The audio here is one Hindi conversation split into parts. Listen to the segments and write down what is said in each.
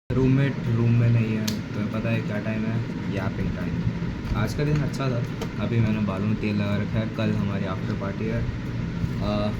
रूममेट रूम में नहीं है, तो पता है क्या टाइम है, यापिंग टाइम। आज का दिन अच्छा था। अभी मैंने बालों में तेल लगा रखा है। कल हमारी आफ्टर पार्टी है।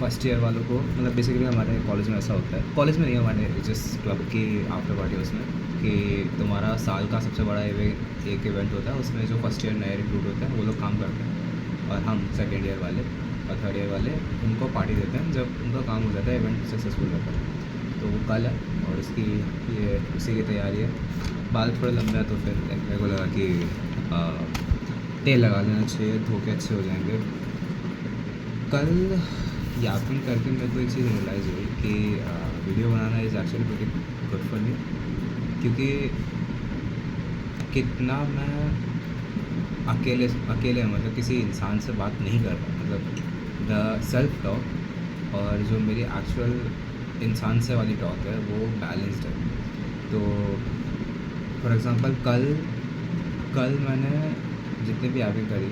फर्स्ट ईयर वालों को, मतलब बेसिकली हमारे कॉलेज में ऐसा होता है, कॉलेज में नहीं, हमारे जिस क्लब की आफ्टर पार्टी है उसमें, कि तुम्हारा साल का सबसे बड़ा एक इवेंट होता है। उसमें जो फर्स्ट ईयर नए रिक्रूट होते हैं वो लोग काम करते हैं, और हम सेकेंड ईयर वाले और थर्ड ईयर वाले उनको पार्टी देते हैं जब उनका काम हो जाता है, इवेंट सक्सेसफुल रहता है। तो वो कल है और उसकी ये उसी की तैयारी है। बाल थोड़े लंबे हैं तो फिर मेरे को लगा कि तेल लगा लेना चाहिए, धो के अच्छे हो जाएंगे। कल यापिंग करके मेरे को एक चीज़ रियलाइज़ हुई कि video banana is actually very good for me, क्योंकि कितना मैं अकेले अकेले मतलब किसी इंसान से बात नहीं कर रहा, मतलब द सेल्फ टॉक और जो मेरी एक्चुअल इंसान से वाली टॉक है वो बैलेंस्ड है। तो फॉर एग्ज़ाम्पल कल मैंने जितनी भी यादें करी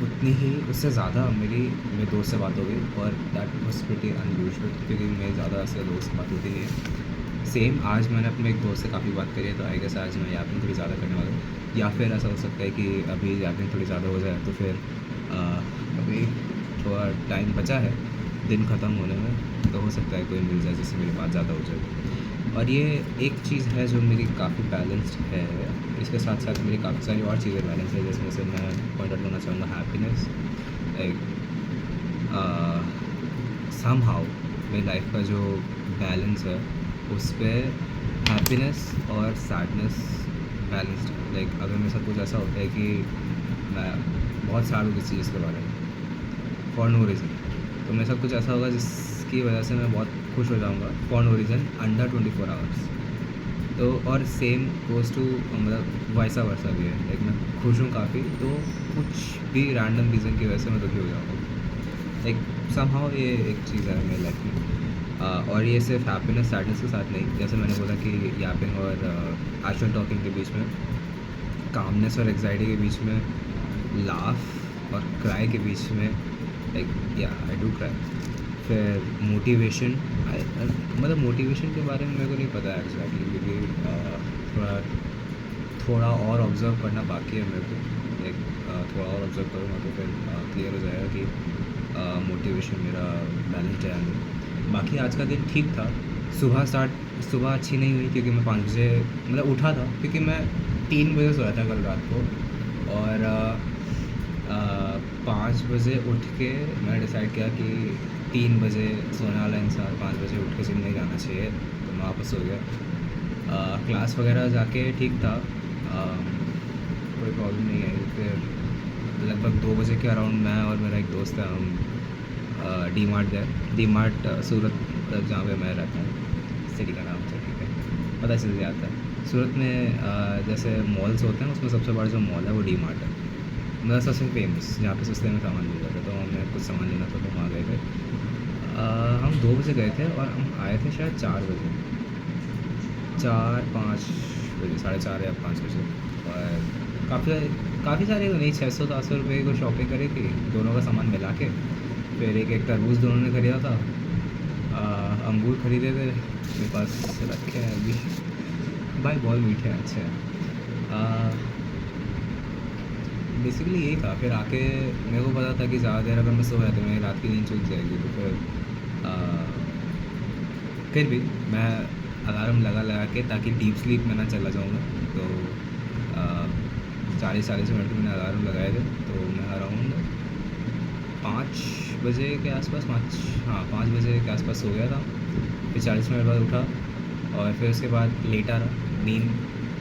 उतनी ही उससे ज़्यादा मेरे दोस्त से बात हो गई, और दैट वाज प्रीटी अनयूजुअल, क्योंकि मेरी ज़्यादा ऐसे दोस्त से बात होती नहीं है। सेम आज मैंने अपने एक दोस्त से काफ़ी बात करी है, तो आई गेस आज मैं यापिंग थोड़ी ज़्यादा करने वाला हूँ। या फिर ऐसा हो सकता है कि अभी यापिंग थोड़ी ज़्यादा हो जाए, तो फिर अभी थोड़ा टाइम बचा है दिन ख़त्म होने में, तो हो सकता है कोई मिल जाए जिससे मेरी बात ज़्यादा हो जाए। और ये एक चीज़ है जो मेरी काफ़ी बैलेंस्ड है। इसके साथ साथ मेरी काफ़ी सारी और चीज़ें बैलेंस है, जिसमें से मैं पॉइंट आउट करना चाहूँगा हैप्पीनेस। लाइक समहाउ मेरी लाइफ का जो बैलेंस है उस पर हैप्पीनेस और सैडनेस बैलेंस्ड है। लाइक अगर मेरे साथ कुछ ऐसा होता है कि मैं बहुत सैड हूँ किसी चीज़ के बारे में फॉर नो रीज़न, तो मेरे साथ कुछ ऐसा होगा जिसकी वजह से मैं बहुत खुश हो जाऊँगा for no reason under 24 hours. तो और सेम गोज़ टू, मतलब वाइसा वर्सा भी है। लाइक मैं खुश हूँ काफ़ी, तो कुछ भी रैंडम रीज़न की वजह से मैं दुखी हो जाऊँगा। लाइक समहाउ ये एक चीज़ है मेरी लाइफ में। और ये सिर्फ हैप्पीनेस सैडनेस के साथ नहीं, जैसे मैंने बोला कि यापिंग और एक्चुअल टॉकिंग के बीच में, कामनेस और एग्जाइटी के बीच में, लाफ और क्राई के बीच में, लाइक या आई डू क्राई। फिर मोटिवेशन, मतलब मोटिवेशन के बारे में मेरे को नहीं पता है एक्जैक्टली, क्योंकि थोड़ा और ऑब्ज़र्व करना बाकी है मेरे को। लाइक थोड़ा और ऑब्ज़र्व करूँगा तो फिर क्लियर हो जाएगा कि मोटिवेशन मेरा बैलेंस्ड है या नहीं। बाकी आज का दिन ठीक था। सुबह अच्छी नहीं हुई क्योंकि मैं 5 बजे मतलब उठा था, क्योंकि मैं 3 बजे सोया था कल रात को, और 5 बजे उठ के मैंने डिसाइड किया कि 3 बजे सोने वाला इंसान 5 बजे उठ के जिम नहीं जाना चाहिए, तो मैं वापस सो गया। क्लास वगैरह जाके ठीक था, कोई प्रॉब्लम नहीं आई। फिर लगभग 2 बजे के अराउंड मैं और मेरा एक दोस्त है, हम डी मार्ट गए। डी मार्ट सूरत, जहाँ पे मैं रहता हूँ, सिटी का नाम से ठीक है, पता चल जाता है। सूरत में जैसे मॉल्स होते हैं, उसमें सबसे बड़ा जो मॉल है वो डी मार्ट है, मतलब सबसे फेमस, जहाँ पे सस्ते में सामान मिल जाता है। तो हमें कुछ सामान लेना था तो वहाँ गए थे। हम 2 बजे गए थे और हम आए थे शायद 4 बजे, 4-5 बजे, 4:30 या 5 बजे। और काफ़ी सारे तो नहीं, 600-700 रुपये को शॉपिंग करी थी दोनों का सामान मिला के। फिर एक तरबूज दोनों ने ख़रीदा था, अंगूर ख़रीदे थे मेरे पास रखे हैं अभी, भाई बहुत मीठे हैं, अच्छे हैं। बेसिकली यही था। फिर आके मेरे को पता था कि ज़्यादा देर अगर मैं सोया तो मेरी रात की नींद छूट जाएगी, तो फिर भी मैं अलार्म लगा के, ताकि डीप स्लीप में ना चला जाऊँगा, तो 40-40 मिनट के मैंने अलार्म लगाए थे। तो मैं अराउंड 5 बजे के आसपास, 5 बजे के आसपास सो गया था। फिर 40 मिनट बाद उठा, और फिर उसके बाद लेटा रहा। नींद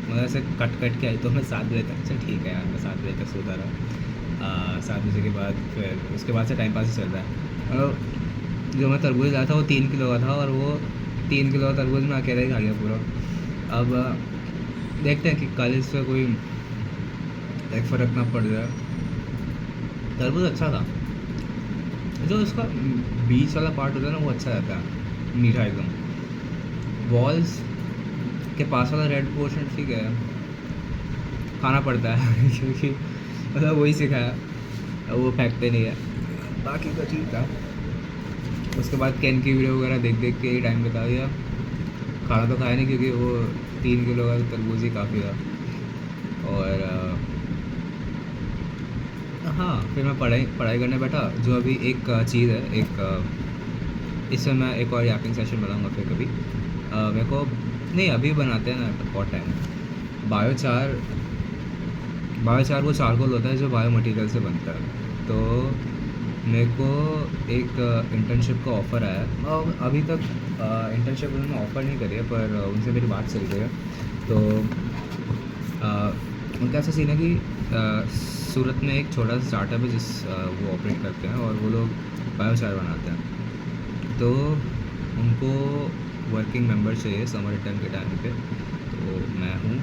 मतलब ऐसे कट के आई, तो मैं 7 बजे तक, चल ठीक है यार, मैं 7 बजे तक सोता रहा। 7 बजे के बाद फिर उसके बाद से टाइम पास ही चल रहा है। और जो मैं तरबूज लाया था वो 3 किलो का था, और वो 3 किलो का तरबूज मैं अकेला ही खा गया पूरा। अब देखते हैं कि कल इससे कोई एक फ़र्क ना पड़ जाए। तरबूज अच्छा था, जो इसका बीच वाला पार्ट होता है ना वो अच्छा रहता है, मीठा एकदम। बॉल्स के पास वाला रेड पोर्शन ठीक है, खाना पड़ता है क्योंकि मतलब वही सिखाया, वो फेंकते नहीं है। बाकी तो ठीक था। उसके बाद कैन की वीडियो वगैरह देख के ही टाइम बिता दिया। खाना तो खाया नहीं क्योंकि वो 3 किलो का तरबूज ही काफ़ी था। और हाँ, फिर मैं पढ़ाई पढ़ाई करने बैठा। जो अभी एक चीज़ है, एक इसमें मैं एक और यापिंग सेशन बनाऊँगा फिर कभी। मेरे को नहीं, अभी बनाते हैं ना, बहुत टाइम है। बायोचार बायोचार वो चारकोल होता है जो बायो मटेरियल से बनता है। तो मेरे को एक इंटर्नशिप का ऑफ़र आया है। अभी तक इंटर्नशिप उन्होंने ऑफ़र नहीं करी है, पर उनसे मेरी बात चल रही है। तो उनका ऐसा सीन है कि सूरत में एक छोटा सा स्टार्टअप है वो ऑपरेट करते हैं और वो लोग बायोचार बनाते हैं। तो उनको वर्किंग मेंबर चाहिए समर इंटर्न के टाइम पे। तो मैं हूँ,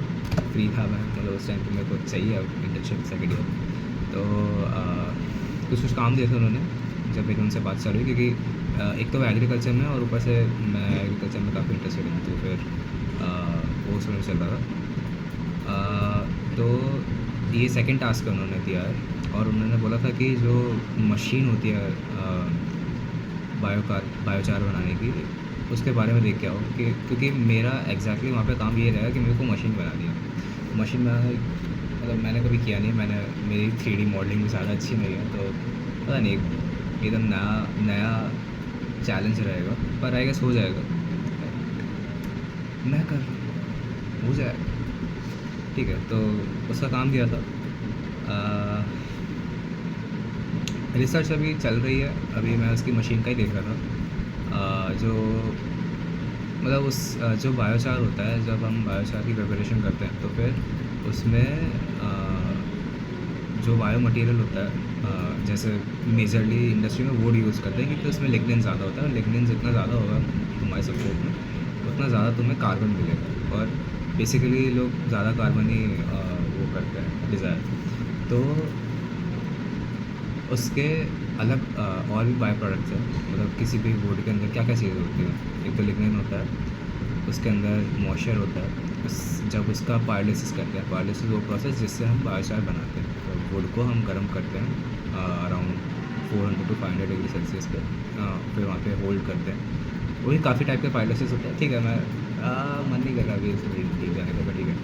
फ्री था मैं, मतलब उस टाइम पे मेरे को चाहिए अब इंटर्नशिप सेकेंड ईयर। तो कुछ कुछ काम दिए थे उन्होंने जब मेरी उनसे बात चालू हुई, क्योंकि एक तो वो एग्रीकल्चर में और ऊपर से मैं एग्रीकल्चर में काफ़ी इंटरेस्टेड हूँ। तो फिर वो उसमें चल रहा था। तो ये सेकंड टास्क उन्होंने दिया है और उन्होंने बोला था कि जो मशीन होती है बायोचार बनाने की, उसके बारे में देख के आओ। कि क्योंकि मेरा एग्जैक्टली वहाँ पे काम ये रहेगा कि मेरे को मशीन बनानी है। मशीन बनाना मतलब मैंने कभी किया नहीं, मेरी 3D मॉडलिंग भी ज़्यादा अच्छी नहीं है। तो पता नहीं, एकदम नया नया चैलेंज रहेगा, पर आई गेस हो जाएगा। मैं कर हो जाएगा, ठीक है। तो उसका काम किया था। रिसर्च अभी चल रही है, अभी मैं उसकी मशीन का ही देख रहा था। जो मतलब जो बायोचार होता है, जब हम बायोचार की प्रिपरेशन करते हैं तो फिर उसमें जो बायो मटेरियल होता है, जैसे मेजरली इंडस्ट्री में वुड यूज़ करते हैं क्योंकि उसमें लिग्निन ज़्यादा होता है, और लिग्निन जितना ज़्यादा होगा हमारे सपोर्ट में, उतना ज़्यादा तुम्हें कार्बन मिलेगा। और बेसिकली लोग ज़्यादा कार्बन ही वो करते हैं डिज़ायर। तो उसके अलग और भी बाय प्रोडक्ट्स हैं, मतलब किसी भी वुड के अंदर क्या क्या चीज़ें होती हैं। एक तो लिग्निन होता है, उसके अंदर मॉइस्चर होता है। जब उसका पायलिसिस करते हैं, पायलिसिस वो प्रोसेस जिससे हम बायोचार बनाते हैं। तो वुड को हम गर्म करते हैं अराउंड 400 to 500 डिग्री सेल्सियस पे, फिर वहाँ पे होल्ड करते हैं। वही काफ़ी टाइप के पायलिसिस होते हैं, ठीक है। मैं मन नहीं कर रहा अभी इसमें डीप जाने का, ठीक है।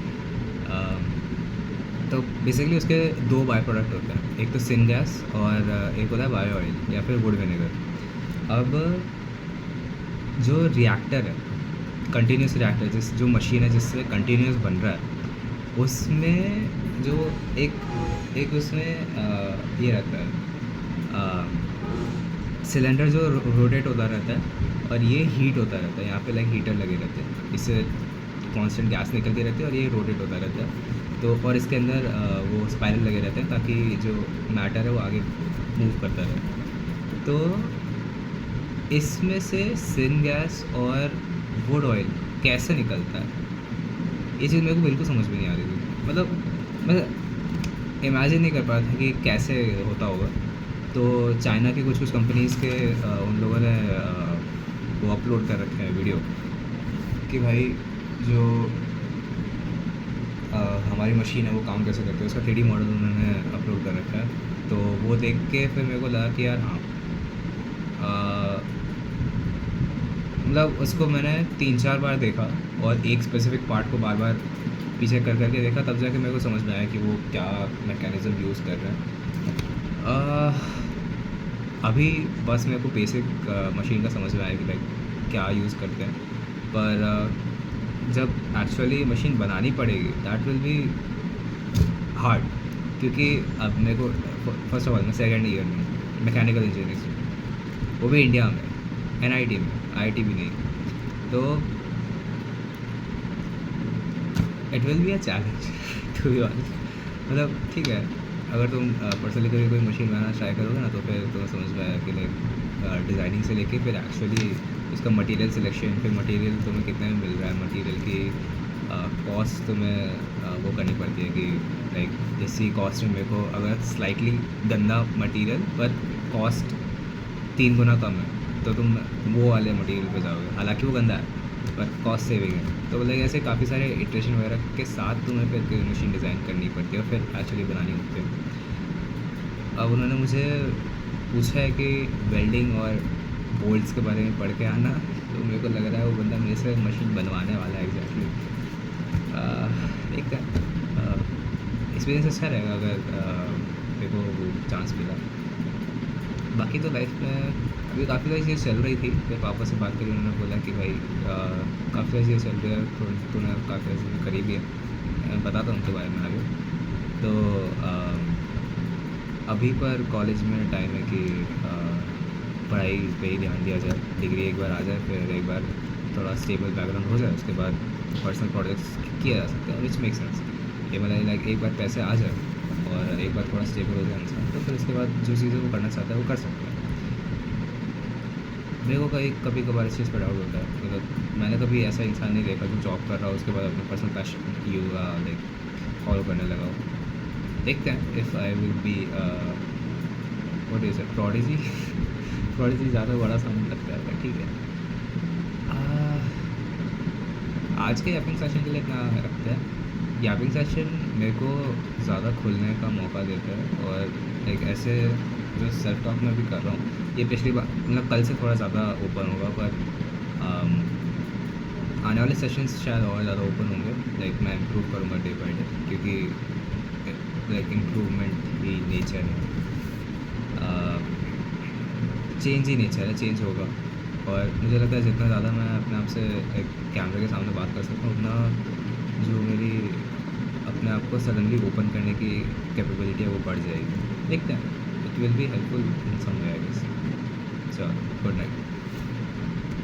तो बेसिकली उसके दो बाय प्रोडक्ट होते हैं, एक तो सिन गैस और एक होता है बायो ऑयल या फिर वुड विनेगर। अब जो रिएक्टर है, कंटिन्यूस रिएक्टर, जो मशीन है जिससे कंटिन्यूस बन रहा है, उसमें जो एक उसमें ये रहता है, सिलेंडर जो रोटेट होता रहता है और ये हीट होता रहता है। यहाँ पे लाइक हीटर लगे रहते हैं, इससे कांस्टेंट गैस निकलती रहती है और ये रोटेट होता रहता है। तो और इसके अंदर वो स्पाइरल लगे रहते हैं ताकि जो मैटर है वो आगे मूव करता रहे। तो इसमें से सिन गैस और वुड ऑयल कैसे निकलता है, ये चीज़ मेरे को बिल्कुल समझ में नहीं आ रही थी। मतलब मैं इमेजिन नहीं कर पाया था कि कैसे होता होगा। तो चाइना की कुछ कंपनीज़ के उन लोगों ने वो अपलोड कर रखे हैं वीडियो कि भाई जो हमारी मशीन है वो काम कैसे करती है, उसका 3D मॉडल उन्होंने अपलोड कर रखा है। तो वो देख के फिर मेरे को लगा कि यार हाँ, मतलब उसको मैंने 3-4 बार देखा और एक स्पेसिफिक पार्ट को बार बार पीछे कर करके देखा, तब जाके मेरे को समझ में आया कि वो क्या मैकेनिज़्म यूज़ कर रहे हैं। अभी बस मेरे को बेसिक मशीन का समझ में आया कि लाइक क्या यूज़ करते हैं, पर जब एक्चुअली मशीन बनानी पड़ेगी दैट विल बी हार्ड। क्योंकि अब मेरे को फर्स्ट ऑफ ऑल मैं सेकेंड ईयर में मैकेनिकल इंजीनियरिंग, वो भी इंडिया में NIT में, IIT भी नहीं। तो it will be a challenge to be honest. मतलब ठीक है, अगर तुम पर्सनली कभी कोई मशीन बनाना ट्राई करोगे ना, तो फिर तुम्हें समझ में आया कि लाइक डिज़ाइनिंग से लेके फिर एक्चुअली उसका मटेरियल सिलेक्शन, फिर मटेरियल तुम्हें कितने में मिल रहा है, मटेरियल की कॉस्ट तुम्हें वो करनी पड़ती है कि लाइक इसी कॉस्ट में मेरे को अगर स्लाइटली गंदा मटेरियल पर कॉस्ट 3 गुना कम है तो तुम वो वाले मटेरियल पे जाओगे, हालांकि वो गंदा है पर कॉस्ट सेविंग है। तो मतलब ऐसे काफ़ी सारे इटरेशन वगैरह के साथ तुम्हें फिर कोई मशीन डिज़ाइन करनी पड़ती है और फिर एक्चुअली बनानी होती है। अब उन्होंने मुझे पूछा है कि वेल्डिंग और बोल्ट्स के बारे में पढ़ के आना, तो मेरे को लग रहा है वो बंदा मेरे से मशीन बनवाने वाला है एग्जैक्टली। देखते हैं, एक्सपीरियंस अच्छा रहेगा अगर मेरे को वो चांस मिला। बाकी तो लाइफ में अभी काफ़ी सारी चीज़ें चल रही थी, फिर पापा से बात करी, उन्होंने बोला कि भाई काफ़ी सारी चीज़ें चल रही है, तूने काफ़ी सारी चीज़ें करी भी है। मैं बताता हूँ उनके बारे में आगे। तो अभी पर कॉलेज में टाइम है कि पढ़ाई पे ही ध्यान दिया जाए, डिग्री एक बार आ जाए, फिर एक बार थोड़ा स्टेबल बैकग्राउंड हो जाए, उसके बाद पर्सनल प्रोजेक्ट्स किया जा सकता है, विच मेक सेंस। ये मतलब लाइक एक बार पैसे आ जाए और एक बार थोड़ा स्टेबल हो जाए इंसान, तो फिर उसके बाद जो चीज़ें वो करना चाहता है वो कर सकता है। मेरे को कहीं कभी कभार इस चीज़ पर डाउट होता है, मतलब मैंने कभी ऐसा इंसान नहीं देखा जो जॉब कर रहा हो उसके बाद अपने personal passion yoga like follow करने लगा हो। देखते हैं if I will be what is it, prodigy. Prodigy ज़्यादा बड़ा साउंड लगता है पर ठीक है। आज के यापिंग सेशन के लिए इतना रखते हैं। यापिंग सेशन मेरे को ज़्यादा खुलने का मौका देता है और एक ऐसे जो सेल्फ टॉक मैं भी कर रहा हूँ, ये पिछली बार मतलब कल से थोड़ा ज़्यादा ओपन होगा, पर आने वाले सेशंस शायद और ज़्यादा ओपन होंगे। लाइक मैं इम्प्रूव करूँगा डे बाई डे, क्योंकि लाइक इम्प्रूवमेंट ही नेचर है, चेंज ही नेचर है, चेंज होगा। और मुझे लगता है जितना ज़्यादा मैं अपने आप से एक कैमरे के सामने बात कर सकता हूँ, उतना जो मेरी अपने आप को सडनली ओपन करने की कैपेबिलिटी है वो बढ़ जाएगी। देखते हैं, it will be helpful in some way I guess. चलो, गुड नाइट।